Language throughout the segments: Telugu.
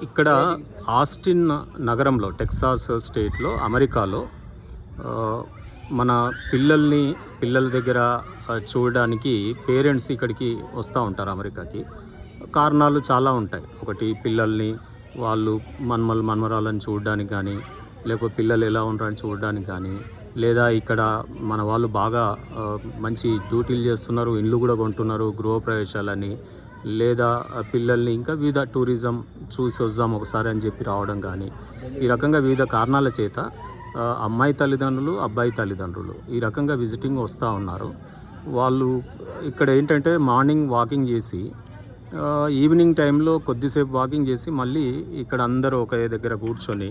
ఇక్కడ ఆస్టిన్ నగరంలో, టెక్సాస్ స్టేట్లో, అమెరికాలో మన పిల్లల దగ్గర చూడడానికి పేరెంట్స్ ఇక్కడికి వస్తూ ఉంటారు అమెరికాకి. కారణాలు చాలా ఉంటాయి. ఒకటి, పిల్లల్ని వాళ్ళు మన్మరాలను చూడడానికి కానీ, లేకపోతే పిల్లలు ఎలా ఉంటారని చూడడానికి కానీ, లేదా ఇక్కడ మన వాళ్ళు బాగా మంచి డ్యూటీలు చేస్తున్నారు, ఇండ్లు కూడా కొంటున్నారు, గృహప్రవేశాలని, లేదా పిల్లల్ని ఇంకా వివిధ టూరిజం చూసి వద్దాం ఒకసారి అని చెప్పి రావడం కానీ, ఈ రకంగా వివిధ కారణాల చేత అమ్మాయి తల్లిదండ్రులు, అబ్బాయి తల్లిదండ్రులు ఈ రకంగా విజిటింగ్ వస్తూ ఉన్నారు. వాళ్ళు ఇక్కడ ఏంటంటే మార్నింగ్ వాకింగ్ చేసి, ఈవినింగ్ టైంలో కొద్దిసేపు వాకింగ్ చేసి మళ్ళీ ఇక్కడ అందరూ ఒకే దగ్గర కూర్చొని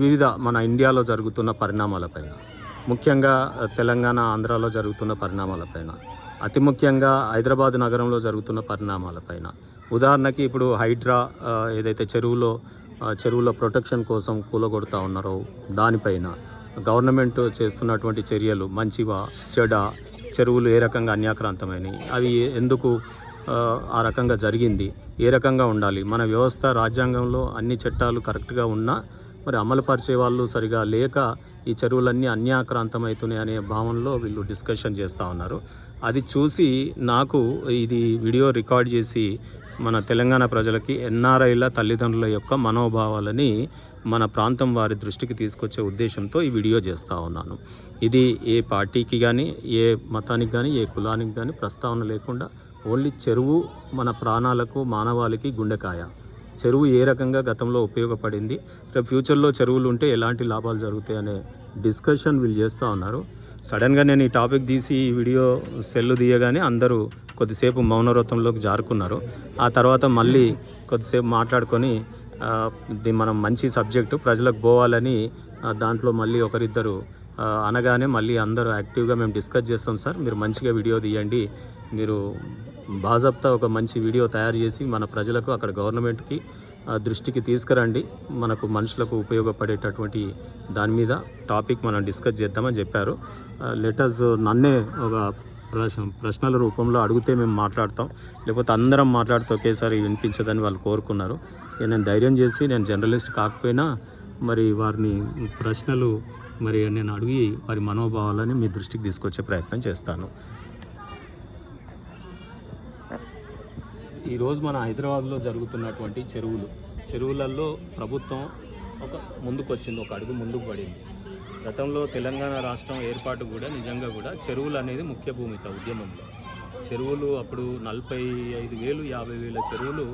వివిధ మన ఇండియాలో జరుగుతున్న పరిణామాలపైన, ముఖ్యంగా తెలంగాణ, ఆంధ్రాలో జరుగుతున్న పరిణామాలపైన, అతి ముఖ్యంగా హైదరాబాద్ నగరంలో జరుగుతున్న పరిణామాలపైన, ఉదాహరణకి ఇప్పుడు హైడ్రా ఏదైతే చెరువులో ప్రొటెక్షన్ కోసం కూలగొడతా ఉన్నారో దానిపైన, గవర్నమెంట్ చేస్తున్నటువంటి చర్యలు మంచివా చెడా, చెరువులు ఏ రకంగా అన్యాక్రాంతమైనవి, అవి ఎందుకు ఆ రకంగా జరిగింది, ఏ రకంగా ఉండాలి, మన వ్యవస్థ రాజ్యాంగంలో అన్ని చట్టాలు కరెక్ట్గా ఉన్నా మరి అమలుపరిచే వాళ్ళు సరిగా లేక ఈ చెరువులన్నీ అన్యాక్రాంతమవుతున్నాయి అనే భావనలో వీళ్ళు డిస్కషన్ చేస్తూ ఉన్నారు. అది చూసి నాకు ఇది వీడియో రికార్డ్ చేసి మన తెలంగాణ ప్రజలకి, ఎన్ఆర్ఐల తల్లిదండ్రుల యొక్క మనోభావాలని మన ప్రాంతం వారి దృష్టికి తీసుకొచ్చే ఉద్దేశంతో ఈ వీడియో చేస్తూ ఉన్నాను. ఇది ఏ పార్టీకి కానీ, ఏ మతానికి కానీ, ఏ కులానికి కానీ ప్రస్తావన లేకుండా ఓన్లీ చెరువు మన ప్రాణాలకు, మానవాళికి గుండెకాయ. చెరువు ఏ రకంగా గతంలో ఉపయోగపడింది, రేపు ఫ్యూచర్లో చెరువులు ఉంటే ఎలాంటి లాభాలు జరుగుతాయి అనే డిస్కషన్ వీళ్ళు చేస్తూ ఉన్నారు. సడన్గా నేను ఈ టాపిక్ తీసి ఈ వీడియో సెల్లు తీయగానే అందరూ కొద్దిసేపు మౌనవ్రతంలోకి జారుకున్నారు. ఆ తర్వాత మళ్ళీ కొద్దిసేపు మాట్లాడుకొని మనం మంచి సబ్జెక్టు ప్రజలకు పోవాలని దాంట్లో మళ్ళీ ఒకరిద్దరు అనగానే మళ్ళీ అందరూ యాక్టివ్గా మేము డిస్కస్ చేస్తాం సార్, మీరు మంచిగా వీడియో తీయండి, మీరు బాజప్తా ఒక మంచి వీడియో తయారు చేసి మన ప్రజలకు, అక్కడ గవర్నమెంట్కి దృష్టికి తీసుకురండి, మనకు మనుషులకు ఉపయోగపడేటటువంటి దాని మీద టాపిక్ మనం డిస్కస్ చేద్దామని చెప్పారు. లెటర్స్ నన్నే ఒక ప్రశ్నల రూపంలో అడిగితే మేము మాట్లాడతాం, లేకపోతే అందరం మాట్లాడితే ఒకేసారి వినిపించదని వాళ్ళు కోరుకున్నారు. నేను ధైర్యం చేసి, నేను జర్నలిస్ట్ కాకపోయినా మరి వారిని ప్రశ్నలు మరి నేను అడిగి వారి మనోభావాలని మీ దృష్టికి తీసుకొచ్చే ప్రయత్నం చేస్తాను. ఈరోజు మన హైదరాబాద్లో జరుగుతున్నటువంటి చెరువులలో ప్రభుత్వం ఒక అడుగు ముందుకు పడింది. గతంలో తెలంగాణ రాష్ట్రం ఏర్పాటు కూడా నిజంగా కూడా చెరువులు అనేది ముఖ్య భూమిక ఉద్యమంలో. చెరువులు అప్పుడు 45,000, 50,000 చెరువులు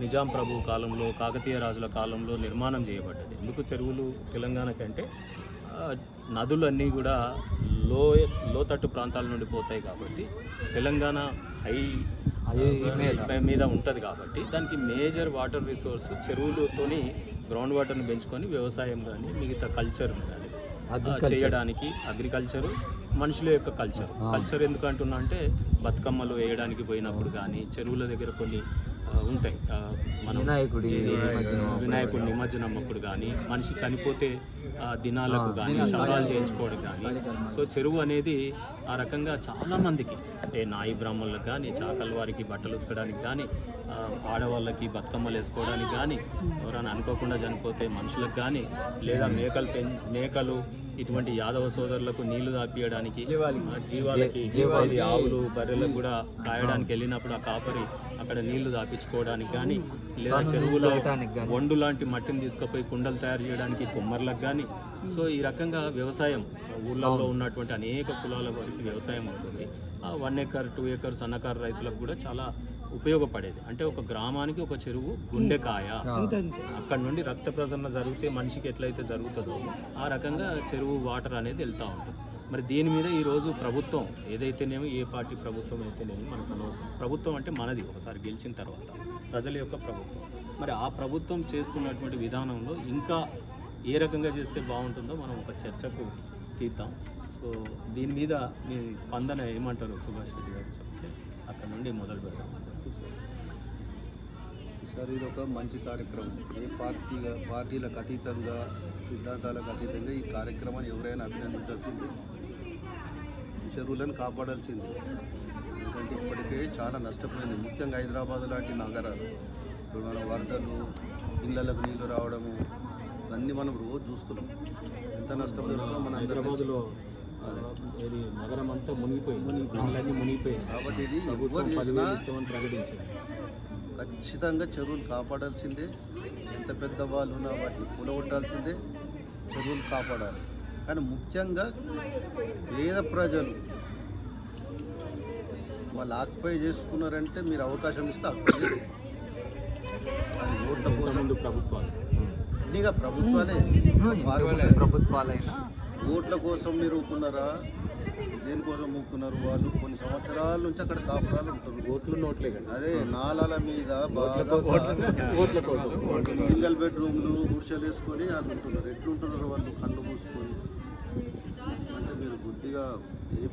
నిజాం ప్రభు కాలంలో, కాకతీయ రాజుల కాలంలో నిర్మాణం చేయబడ్డది. ఎందుకు చెరువులు తెలంగాణ కంటే నదులన్నీ కూడా లోతట్టు ప్రాంతాల నుండి పోతాయి కాబట్టి, తెలంగాణ మీద ఉంటుంది కాబట్టి దానికి మేజర్ వాటర్ రిసోర్స్ చెరువులతోని గ్రౌండ్ వాటర్ని పెంచుకొని వ్యవసాయం కానీ, మిగతా కల్చర్ కానీ చేయడానికి, అగ్రికల్చరు, మనుషుల యొక్క కల్చర్ ఎందుకు అంటున్నా అంటే, బతుకమ్మలు వేయడానికి పోయినప్పుడు కానీ, చెరువుల దగ్గర కొన్ని ఉంటాయి, మనం వినాయకుడి నిమజ్జనం అప్పుడు కానీ, మనిషి చనిపోతే దినాలకు కానీ, శవరాలు చేయించుకోవడం కానీ. సో చెరువు అనేది ఆ రకంగా చాలామందికి, నాయి బ్రాహ్మణులకు కానీ, చాకల వారికి బట్టలు ఉతకడానికి కానీ, ఆడవాళ్ళకి బతుకమ్మలు వేసుకోవడానికి కానీ, ఎవరైనా అనుకోకుండా చనిపోతే మనుషులకు కానీ, లేదా మేకలు ఇటువంటి యాదవ సోదరులకు నీళ్లు తాపియడానికి, జీవాలకి ఆవులు, బర్రెలకు కూడా కాయడానికి వెళ్ళినప్పుడు ఆ కాపరి అక్కడ నీళ్లు తాపించుకోవడానికి కానీ, లేదా చెరువులో వండు లాంటి మట్టిని తీసుకుపోయి కుండలు తయారు చేయడానికి కుమ్మర్లకు కానీ. సో ఈ రకంగా వ్యవసాయం, ఊళ్ళల్లో ఉన్నటువంటి అనేక కులాల వారికి వ్యవసాయం ఉంటుంది. 1 ఎకర్ 2 ఎకర్ సన్నకారు రైతులకు కూడా చాలా ఉపయోగపడేది. అంటే ఒక గ్రామానికి ఒక చెరువు గుండెకాయ. అక్కడ నుండి రక్త ప్రసరణ జరిగితే మనిషికి ఎట్లయితే జరుగుతుందో ఆ రకంగా చెరువు వాటర్ అనేది వెళ్తూ ఉంటుంది. మరి దీని మీద ఈరోజు ప్రభుత్వం ఏదైతేనేమో, ఏ పార్టీ ప్రభుత్వం అయితేనేమో మనకు అనవసరం. ప్రభుత్వం అంటే మనది, ఒకసారి గెలిచిన తర్వాత ప్రజల యొక్క ప్రభుత్వం. మరి ఆ ప్రభుత్వం చేస్తున్నటువంటి విధానంలో ఇంకా ఏ రకంగా చేస్తే బాగుంటుందో మనం ఒక చర్చకు తీద్దాం. సో దీని మీద మీ స్పందన ఏమంటారు సుభాష్ రెడ్డి గారు చెప్తే అక్కడ నుండి మొదలు పెడదాం. సార్, ఇది ఒక మంచి కార్యక్రమం. ఏ పార్టీలకు అతీతంగా, సిద్ధాంతాలకు అతీతంగా ఈ కార్యక్రమాన్ని ఎవరైనా అభినందించాల్సింది, చెరువులను కాపాడాల్సింది. ఎందుకంటే ఇప్పటికే చాలా నష్టపోయింది, ముఖ్యంగా హైదరాబాద్ లాంటి నగరాలు. ఇప్పుడు మనం వరదలు, ఇళ్ళకు నీళ్లు రావడము ఇవన్నీ మనం రోజు చూస్తున్నాం. ఎంత నష్టపోతుందో మన హైదరాబాద్లో ఇది నగరం అంతా మునిగిపోయింది. కాబట్టి ఇది ఎవరు చేసినా ఖచ్చితంగా చెరువులు కాపాడాల్సిందే. ఎంత పెద్ద వాళ్ళు ఉన్నా వాటిని కూలగొట్టాల్సిందే, చెరువులు కాపాడాలి. కానీ ముఖ్యంగా పేద ప్రజలు వాళ్ళు ఆక్యుపై చేసుకున్నారంటే మీరు అవకాశం ఇస్తే ఆక్యుపై చేసుకోండి. అది ఓట్ల కోసం ప్రభుత్వాలు అన్నీగా ప్రభుత్వాలే ప్రభుత్వాలైనా ఓట్ల కోసం మీరు ఊకున్నారా, దేనికోసం ఊకున్నారు? వాళ్ళు కొన్ని సంవత్సరాల నుంచి అక్కడ కాపురాలు ఉంటున్నారు. ఓట్లు నోట్లే కదా, అదే నాలాల మీద ఓట్ల కోసం సింగిల్ బెడ్రూమ్లు గుడిసెలు వేసుకొని వాళ్ళు ఉంటున్నారు. ఎట్లుంటున్నారు వాళ్ళు కళ్ళు మూసుకొని? అంటే మీరు గుడ్డిగా ఏ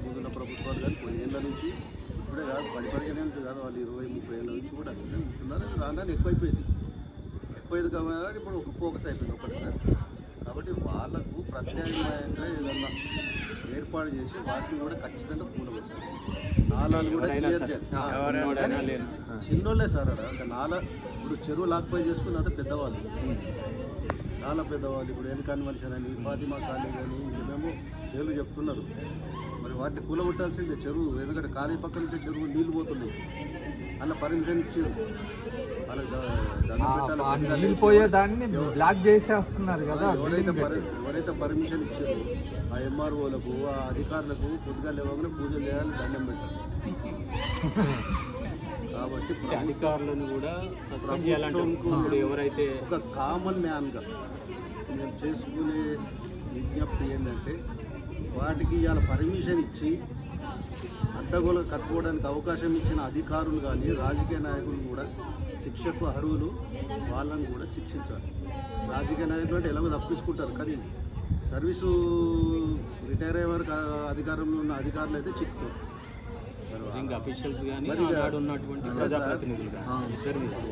ముందున్న ప్రభుత్వాలు కానీ కొన్ని ఏళ్ళ నుంచి, ఇప్పుడే కాదు 10-15 ఏళ్ళు కాదు, వాళ్ళు 20-30 ఏళ్ళ నుంచి కూడా అట్లనే ఉంటున్నారు. రాగానే ఎక్కువైపోయింది కాబట్టి ఇప్పుడు ఒక ఫోకస్ అయిపోయింది ఒకటిసారి. కాబట్టి వాళ్ళకు ప్రత్యామ్నాయంగా ఏదన్నా ఏర్పాటు చేసి వాటిని కూడా ఖచ్చితంగా కూలగొట్టాలి. నాలాలు కూడా క్లియర్ చేయాలి. చిన్నోళ్ళే సార్ అక్కడ ఇప్పుడు చెరువు లాక్పై చేసుకుని అంతా పెద్దవాళ్ళు, చాలా పెద్దవాళ్ళు. ఇప్పుడు ఎన్కాన్ మనిషి అని, ఫాతిమా ఖాళీ కానీ ఇంకేమేమో పేర్లు చెప్తున్నారు. మరి వాటిని కూలగొట్టాల్సిందే చెరువు. ఎందుకంటే ఖాళీ పక్క నుంచి చెరువు నీళ్ళు పోతున్నాయి. అలా పర్మిషన్ ఇచ్చారు వాళ్ళకి, పోయేదాన్ని బ్లాక్ చేసేస్తున్నారు కదా. ఎవరైతే పర్మిషన్ ఇచ్చారో ఆ ఎంఆర్ఓలకు, ఆ అధికారులకు పొద్దుగా లేవగానే పూజలు చేయాలి, దండం పెట్టాలి. కాబట్టి అధికారులను కూడా సస్పెండ్ చేయాలంటే ఎవరైతే ఒక కామన్ మ్యాన్గా మేము చేసుకునే విజ్ఞప్తి ఏంటంటే, వాటికి ఇవాళ పర్మిషన్ ఇచ్చి అడ్డగోలు కట్టుకోవడానికి అవకాశం ఇచ్చిన అధికారులు కానీ రాజకీయ నాయకులు కూడా శిక్షకు అర్హులు, వాళ్ళని కూడా శిక్షించాలి. రాజకీయ నాయకులు అంటే ఎలాగో తప్పించుకుంటారు, కానీ సర్వీసు రిటైర్ అయ్యే వరకు అధికారంలో ఉన్న అధికారులు అయితే చిక్కుతారు.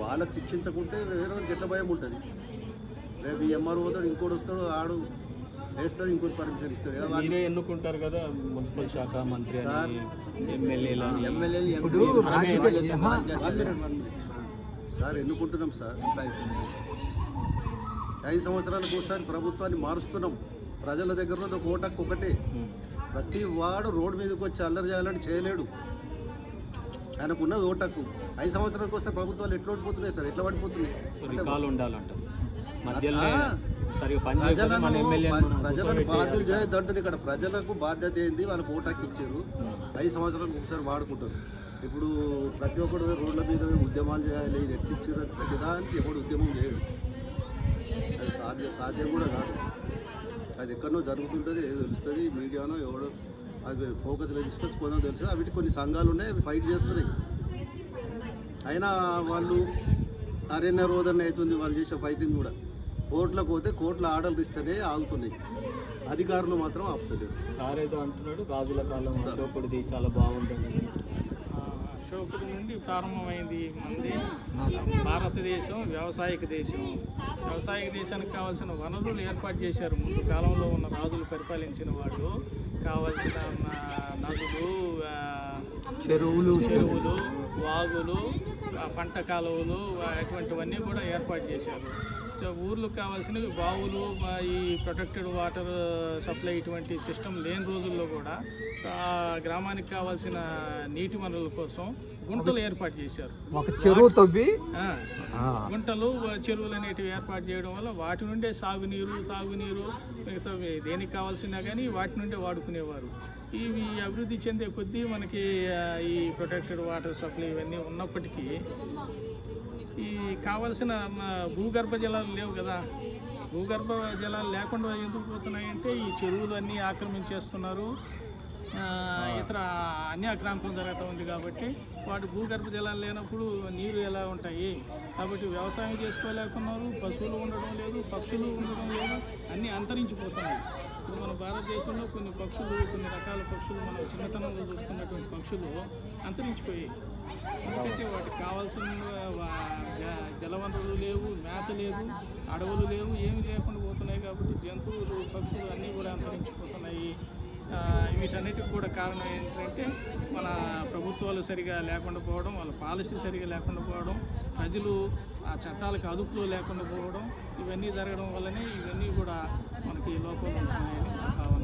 వాళ్ళకి శిక్షించకుంటే వేరే వాళ్ళకి ఎట్లా భయం ఉంటుంది? రేపు ఎంఆర్ఓ పోతాడు, ఇంకోటి వస్తాడు, ఆడు వేస్తాడు, ఇంకోటి పర్మిషన్ ఇస్తాడు. మీరే ఎన్నుకుంటారు కదా మున్సిపల్ శాఖ మంత్రి, సార్ ఎన్నుకుంటున్నాం సార్. 5 సంవత్సరాలకు ఒకసారి ప్రభుత్వాన్ని మారుస్తున్నాం. ప్రజల దగ్గర ఒక ఓటకు ఒకటే. ప్రతి వాడు రోడ్డు మీదకి వచ్చి అల్లరి చేయాలని చేయలేడు. ఆయనకున్నది ఓటకు. 5 సంవత్సరాలకు ఒకసారి ప్రభుత్వాలు ఎట్లా ఓడిపోతున్నాయి సార్, ఎట్లా పడిపోతున్నాయి? ప్రజలను బాధ్యులు చేయొద్దంటారు. ఇక్కడ ప్రజలకు బాధ్యత ఏంది? వాళ్ళకు ఓటాకి ఇచ్చారు, 5 సంవత్సరాలకు ఒకసారి వాడుకుంటారు. ఇప్పుడు ప్రతి ఒక్కరు రోడ్ల మీద ఉద్యమాలు చేయాలి, ఇది ఎట్టిచ్చారు ప్రతిదానికి ఎవడు ఉద్యమం చేయడు. అది సాధ్యం కూడా కాదు. అది ఎక్కడనో జరుగుతుంటుంది, ఏదో తెలుస్తుంది. మీడియానో ఎవడో అది ఫోకస్లో తీసుకొచ్చి కొంచెం తెలుస్తుంది. అవిటి కొన్ని సంఘాలు ఉన్నాయి, అవి ఫైట్ చేస్తున్నాయి. అయినా వాళ్ళు అరేనా రోజన్న అవుతుంది వాళ్ళు చేసే ఫైటింగ్ కూడా. కోర్టులకు పోతే కోర్టుల ఆర్డర్లు ఇస్తేనే ఆగుతున్నాయి, అధికారులు మాత్రం ఆపుతలేరు. సార్ ఏదో అంటున్నాడు, రాజుల కాలం అశోకుడిది చాలా బాగుంటుంది. అశోకుడి నుండి ప్రారంభమైంది మంది భారతదేశం వ్యవసాయక దేశం. వ్యవసాయక దేశానికి కావాల్సిన వనరులు ఏర్పాటు చేశారు. ముందు కాలంలో ఉన్న రాజులు పరిపాలించిన వాళ్ళు కావాల్సిన నదులు, చెరువులు, వాగులు, పంట కాలువలు అటువంటివన్నీ కూడా ఏర్పాటు చేశారు. ఊర్లకు కావాల్సినవి బావులు, ఈ ప్రొటెక్టెడ్ వాటర్ సప్లై ఇటువంటి సిస్టమ్ లేని రోజుల్లో కూడా గ్రామానికి కావాల్సిన నీటి వనరుల కోసం గుంటలు ఏర్పాటు చేశారు. ఒక చెరువు తవ్వి గుంటలు, చెరువులు అనేటివి ఏర్పాటు చేయడం వల్ల వాటి నుండే తాగునీరు మిగతా దేనికి కావాల్సినా కానీ వాటి నుండే వాడుకునేవారు. ఇవి అభివృద్ధి చెందే కొద్దీ మనకి ఈ ప్రొటెక్టెడ్ వాటర్ సప్లై ఇవన్నీ ఉన్నప్పటికీ ఈ కావలసిన భూగర్భ జలాలు లేవు కదా. భూగర్భ జలాలు లేకుండా ఎందుకు పోతున్నాయంటే ఈ చెరువులు అన్నీ ఆక్రమించేస్తున్నారు, ఇతర అన్యాక్రాంతం జరుగుతూ ఉంది. కాబట్టి వాటి భూగర్భ జలాలు లేనప్పుడు నీరు ఎలా ఉంటాయి? కాబట్టి వ్యవసాయం చేసుకోలేకున్నారు, పశువులు ఉండడం లేదు, పక్షులు ఉండడం లేదు, అన్నీ అంతరించిపోతున్నాయి. ఇప్పుడు మన భారతదేశంలో కొన్ని రకాల పక్షులు మనం చిన్నతనంలో చూస్తున్నటువంటి పక్షులు అంతరించిపోయాయి. ఎందుకంటే వాటికి కావాల్సిన జలవనరులు లేవు, మేత లేదు, అడవులు లేవు, ఏమి లేకుండా పోతున్నాయి. కాబట్టి జంతువులు, పక్షులు అన్నీ కూడా అంతరించిపోతున్నాయి. వీటన్నిటికి కూడా కారణం ఏంటంటే మన ప్రభుత్వాలు సరిగా లేకుండా పోవడం, వాళ్ళ పాలసీ సరిగా లేకుండా పోవడం, ప్రజలు ఆ చట్టాలకు అదుపులో లేకుండా పోవడం, ఇవన్నీ జరగడం వల్లనే ఇవన్నీ కూడా మనకి లోపం ఉంటున్నాయని నా భావన.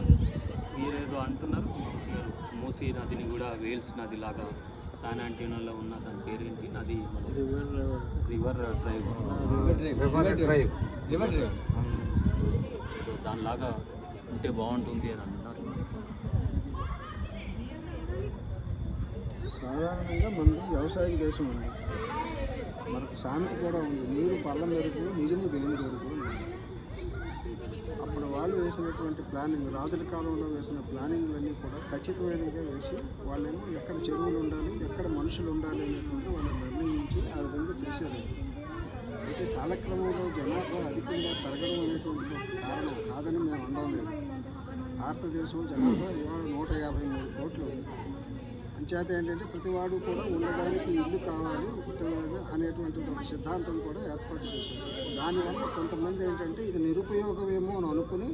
మీరేదో అంటున్నారు, మూసీ నదిని కూడా వేల్స్ నది లాగా శాన్ ఆంటోనియోలో ఉన్న దాని పేరేంటి నది? River drive. దానిలాగా ఉంటే బాగుంటుంది అని అంటున్నారు. సాధారణంగా మనది వ్యవసాయ దేశం ఉంది. మనకు సామెత కూడా ఉంది, నీరు పళ్ళ మెరుగు నిజము దేని మెరుగు. అప్పుడు వాళ్ళు వేసినటువంటి ప్లానింగ్, రాజుల కాలంలో వేసిన ప్లానింగ్లన్నీ కూడా ఖచ్చితమైనగా వేసి వాళ్ళేమో ఎక్కడ చెరువులు ఉండాలి, ఎక్కడ మనుషులు ఉండాలి అనేటువంటి వాళ్ళు నిర్ణయించి ఆ విధంగా చేశారు. అయితే కాలక్రమంలో జనాభా అధికంగా పెరగడం అనేటువంటి ఒక కారణం కాదని మేము అనడం లేదు. భారతదేశం జనాభా ఇవాళ 153 కోట్లు. అంచేత ఏంటంటే ప్రతివాడు కూడా ఉండడానికి ఇల్లు కావాలి అనేటువంటి ఒక సిద్ధాంతం కూడా ఏర్పాటు చేశారు. దానివల్ల కొంతమంది ఏంటంటే ఇది నిరుపయోగమేమో అని అనుకుని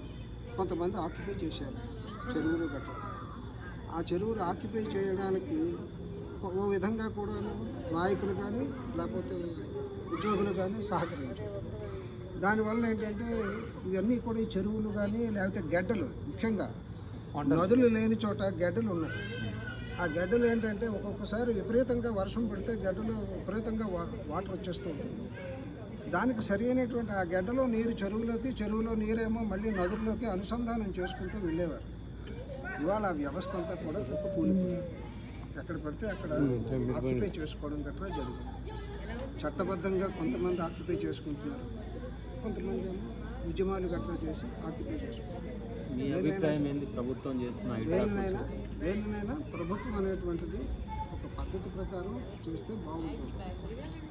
కొంతమంది ఆక్యుపై చేశారు చెరువులు గట్రా. ఆ చెరువులు ఆక్యుపై చేయడానికి ఓ విధంగా కూడా నాయకులు కానీ లేకపోతే ఉద్యోగులు కానీ సహకరించారు. దానివల్ల ఏంటంటే ఇవన్నీ కూడా ఈ చెరువులు కానీ లేకపోతే గడ్డలు, ముఖ్యంగా నదులు లేని చోట గడ్డలు ఉన్నాయి. ఆ గడ్డలు ఏంటంటే ఒక్కొక్కసారి విపరీతంగా వర్షం పడితే గడ్డలో విపరీతంగా వాటర్ వచ్చేస్తూ ఉంటుంది. దానికి సరి అయినటువంటి ఆ గడ్డలో నీరు చెరువులోకి, చెరువులో నీరేమో మళ్ళీ నదుల్లోకి అనుసంధానం చేసుకుంటూ వెళ్ళేవారు. ఇవాళ ఆ వ్యవస్థ అంతా కూడా కూలిపోయింది. ఎక్కడ పడితే అక్కడ ఆక్యుపై చేసుకోవడం గట్రా జరిగింది. చట్టబద్ధంగా కొంతమంది ఆక్యుపై చేసుకుంటున్నారు, కొంతమంది ఏమో ఉద్యమాలు గట్రా చేసి ఆక్యుపై చేసుకుంటున్నారు. మీ అభిప్రాయం ఏంది ప్రభుత్వం చేస్తున్న దేనినైనా ప్రభుత్వం అనేటువంటిది ఒక పద్ధతి ప్రకారం చేస్తే బాగుంటుంది.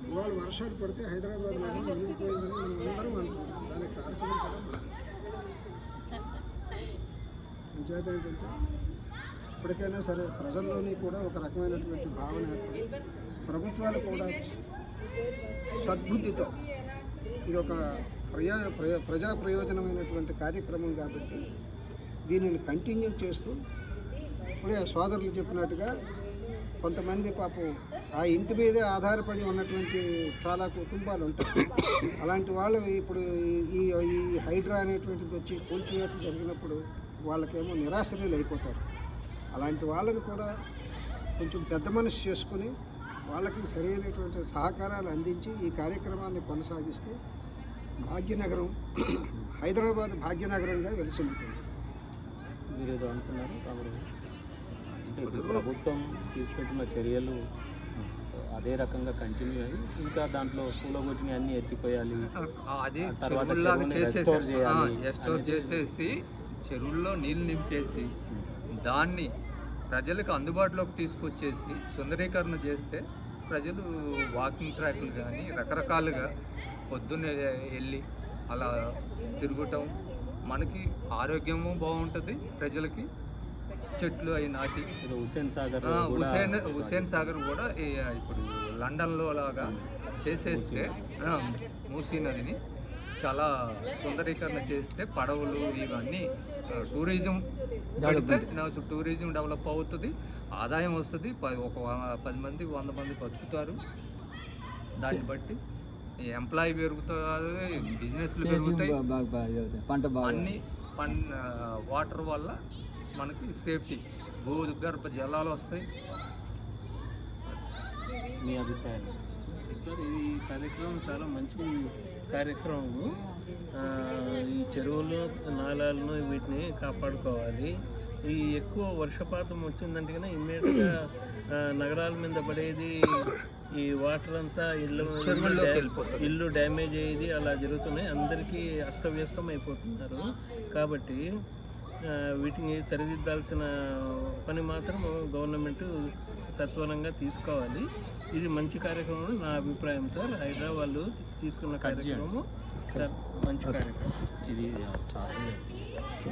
ఇవాళ వర్షాలు పడితే హైదరాబాద్లో మునిగిపోయిందని మనం అందరం అనుకుంటాం. దానికి కారణం కూడా పంచాయతీ ఏంటంటే ఇప్పటికైనా సరే ప్రజల్లోని కూడా ఒక రకమైనటువంటి భావన ఏర్పడి ప్రభుత్వాలు కూడా సద్బుద్ధితో ఇది ఒక ప్రజా ప్రయోజనమైనటువంటి కార్యక్రమం కాబట్టి దీనిని కంటిన్యూ చేస్తూ ఇప్పుడే సోదరులు చెప్పినట్టుగా కొంతమంది పాపం ఆ ఇంటి మీదే ఆధారపడి ఉన్నటువంటి చాలా కుటుంబాలు ఉంటాయి. అలాంటి వాళ్ళు ఇప్పుడు ఈ హైడ్రా అనేటువంటిది వచ్చి కూల్చివేట్లు జరిగినప్పుడు వాళ్ళకేమో నిరాశ్రయులు అయిపోతారు. అలాంటి వాళ్ళని కూడా కొంచెం పెద్ద మనసు చేసుకుని వాళ్ళకి సరైనటువంటి సహకారాలు అందించి ఈ కార్యక్రమాన్ని కొనసాగిస్తే భాగ్యనగరం హైదరాబాద్ భాగ్యనగరంగా వెలిసిల్లుతుంది. మీరేదో అంటున్నారు కాబట్టి అంటే ఇప్పుడు ప్రభుత్వం తీసుకుంటున్న చర్యలు అదే రకంగా కంటిన్యూ అయ్యి ఇంకా దాంట్లో కూలగొట్టిని అన్ని ఎత్తిపోయాలి, అది తర్వాత ఎస్టోర్ చేసేసి చెరువుల్లో నీళ్ళు నింపేసి దాన్ని ప్రజలకు అందుబాటులోకి తీసుకొచ్చేసి సుందరీకరణ చేస్తే ప్రజలు వాకింగ్ ట్రాక్లు కానీ రకరకాలుగా పొద్దున్నే వెళ్ళి అలా తిరగటం, మనకి ఆరోగ్యము బాగుంటుంది, ప్రజలకి చెట్లు అవి నాటి హుస్సేన్ సాగర్ కూడా ఇప్పుడు లండన్లో లాగా చేసేస్తే మూసీ నదిని చాలా సుందరీకరణ చేస్తే పడవలు ఇవన్నీ టూరిజం డెవలప్ అవుతుంది, ఆదాయం వస్తుంది, ఒక 10 మంది 100 మంది బతుకుతారు. దాన్ని బట్టి ఎంప్లాయీ పెరుగుతారు, బిజినెస్లు పెరుగుతాయి, అన్ని వాటర్ వల్ల మనకి సేఫ్టీ, భూగర్భ జలాలు వస్తాయి. మీ అభిప్రాయం? సార్, ఈ కార్యక్రమం చాలా మంచి కార్యక్రమము. ఈ చెరువులు, నాలాలను వీటిని కాపాడుకోవాలి. ఈ ఎక్కువ వర్షపాతం వచ్చిందంటే కన్నా ఇమ్మీడియట్గా నగరాల మీద పడేది, ఈ వాటర్ అంతా ఇల్లు డ్యామేజ్ అయ్యేది అలా జరుగుతున్నాయి. అందరికీ అస్తవ్యస్తం అయిపోతున్నారు. కాబట్టి వీటిని సరిదిద్దాల్సిన పని మాత్రం గవర్నమెంట్ సత్వరంగా తీసుకోవాలి. ఇది మంచి కార్యక్రమం నా అభిప్రాయం సార్. హైదరాబాద్ వాళ్ళు తీసుకున్న కార్యక్రమము మంచి కార్యక్రమం. ఇది చాలా